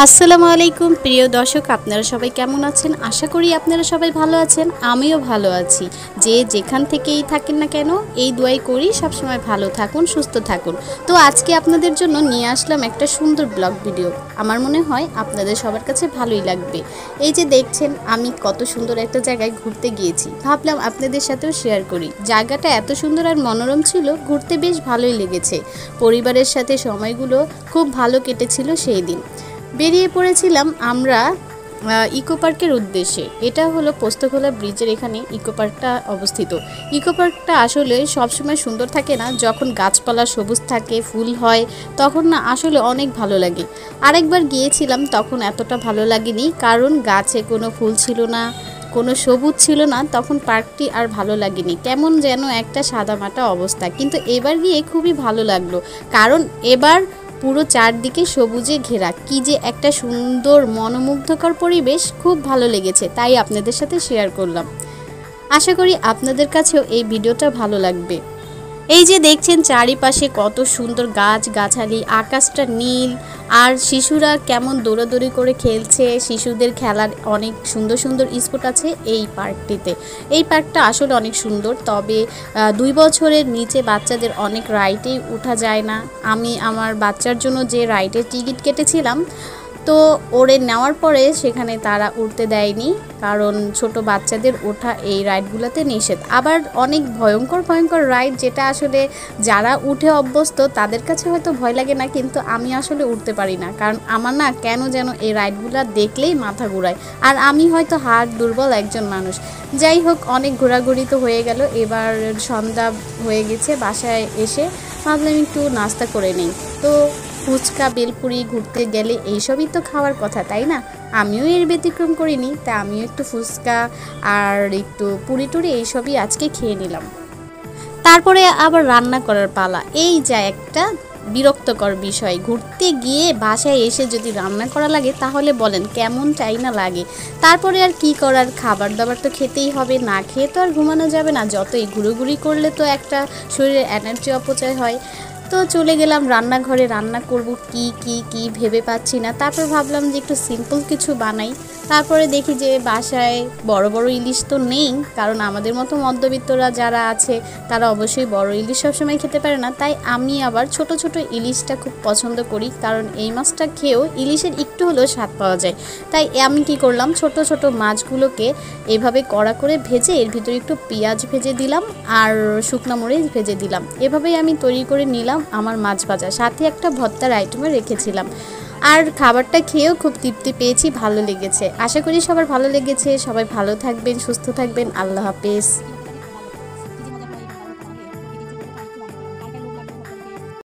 আসসালামু আলাইকুম প্রিয় দর্শক, আপনারা সবাই কেমন আছেন? আশা করি আপনারা সবাই ভালো আছেন। আমিও ভালো আছি। যে যেখান থেকেই থাকেন না কেন, এই দোয়াই করি সবসময় ভালো থাকুন, সুস্থ থাকুন। তো আজকে আপনাদের জন্য নিয়ে আসলাম একটা সুন্দর ব্লগ ভিডিও। আমার মনে হয় আপনাদের সবার কাছে ভালোই লাগবে। এই যে দেখছেন, আমি কত সুন্দর একটা জায়গায় ঘুরতে গিয়েছি, ভাবলাম আপনাদের সাথেও শেয়ার করি। জায়গাটা এত সুন্দর আর মনোরম ছিল, ঘুরতে বেশ ভালোই লেগেছে। পরিবারের সাথে সময়গুলো খুব ভালো কেটেছিল সেই দিন। বেরিয়ে পড়েছিলাম আমরা ইকো পার্কের উদ্দেশ্যে। এটা হলো পোস্তগোলা ব্রিজের এখানে ইকো পার্কটা অবস্থিত। ইকো পার্কটা আসলে সবসময় সুন্দর থাকে না, যখন গাছপালা সবুজ থাকে, ফুল হয়, তখন না আসলে অনেক ভালো লাগে। আরেকবার গিয়েছিলাম, তখন এতটা ভালো লাগেনি, কারণ গাছে কোনো ফুল ছিল না, কোনো সবুজ ছিল না, তখন পার্কটি আর ভালো লাগেনি, কেমন যেন একটা সাদামাটা অবস্থা। কিন্তু এবার গিয়ে খুবই ভালো লাগলো, কারণ এবার পুরো চারদিকে সবুজে ঘেরা, কি যে একটা সুন্দর মনোমুগ্ধকর পরিবেশ, খুব ভালো লেগেছে, তাই আপনাদের সাথে শেয়ার করলাম। আশা করি আপনাদের কাছেও এই ভিডিওটা ভালো লাগবে। এই যে দেখছেন চারিপাশে কত সুন্দর গাছ গাছালি, আকাশটা নীল, আর শিশুরা কেমন দৌড়াদৌড়ি করে খেলছে। শিশুদের খেলার অনেক সুন্দর সুন্দর স্পট আছে এই পার্কটিতে। এই পার্কটা আসলে অনেক সুন্দর, তবে 2 বছরের নিচে বাচ্চাদের অনেক রাইডেই ওঠা যায় না। আমি আমার বাচ্চার জন্য যে রাইডের টিকিট কেটেছিলাম, তো ওরে নেওয়ার পরে সেখানে তারা উঠতে দেয়নি, কারণ ছোট বাচ্চাদের ওঠা এই রাইডগুলোতে নিষেধ। আবার অনেক ভয়ঙ্কর ভয়ঙ্কর রাইড, যেটা আসলে যারা উঠে অভ্যস্ত তাদের কাছে হয়তো ভয় লাগে না, কিন্তু আমি আসলে উঠতে পারি না, কারণ আমার না কেন যেন এই রাইডগুলো দেখলেই মাথা ঘুরায়, আর আমি হয়তো হাড় দুর্বল একজন মানুষ। যাই হোক, অনেক ঘোরাঘুরি তো হয়ে গেল। এবার সন্ধ্যা হয়ে গেছে, বাসায় এসে ভাবলাম একটু নাস্তা করে নেই। তো ফুচকা, বেলপুরি, ঘুরতে গেলে এইসবই তো খাওয়ার কথা, তাই না? আমিও এর ব্যতিক্রম করিনি, তা আমিও একটু ফুচকা আর একটু পুরি টুরি এইসবই আজকে খেয়ে নিলাম। তারপরে আবার রান্না করার পালা। এই যা একটা বিরক্তকর বিষয়, ঘুরতে গিয়ে বাসায় এসে যদি রান্না করা লাগে, তাহলে বলেন কেমন চাই না লাগে। তারপরে আর কি করার, খাবার দাবার তো খেতেই হবে, না খেয়ে তো আর ঘুমানো যাবে না। যতই ঘুরোঘুরি করলে তো একটা শরীরের এনার্জি অপচয় হয়। তো চলে গেলাম রান্নাঘরে, রান্না করব কি কি কি ভেবে পাচ্ছি না। তারপর ভাবলাম যে একটু সিম্পল কিছু বানাই। তারপরে দেখি যে বাসায় বড় বড় ইলিশ তো নেই, কারণ আমাদের মতো মধ্যবিত্তরা যারা আছে তারা অবশ্যই বড় ইলিশ সবসময় খেতে পারে না। তাই আমি আবার ছোট ছোট ইলিশটা খুব পছন্দ করি, কারণ এই মাছটা খেয়েও ইলিশের একটু হলেও স্বাদ পাওয়া যায়। তাই আমি কি করলাম, ছোট ছোট মাছগুলোকে এভাবে কড়া করে ভেজে এর ভিতরে একটু পেঁয়াজ ভেজে দিলাম আর শুকনো মরিচ ভেজে দিলাম। এভাবেই আমি তৈরি করে নিলাম আমার মাছ ভাজা, সাথে একটা ভর্তার আইটেমও রেখেছিলাম। আর খাবারটা খেয়েও খুব তৃপ্তি পেয়েছি, ভালো লেগেছে। আশা করি সবার ভালো লেগেছে। সবাই ভালো থাকবেন, সুস্থ থাকবেন। আল্লাহ হাফেজ।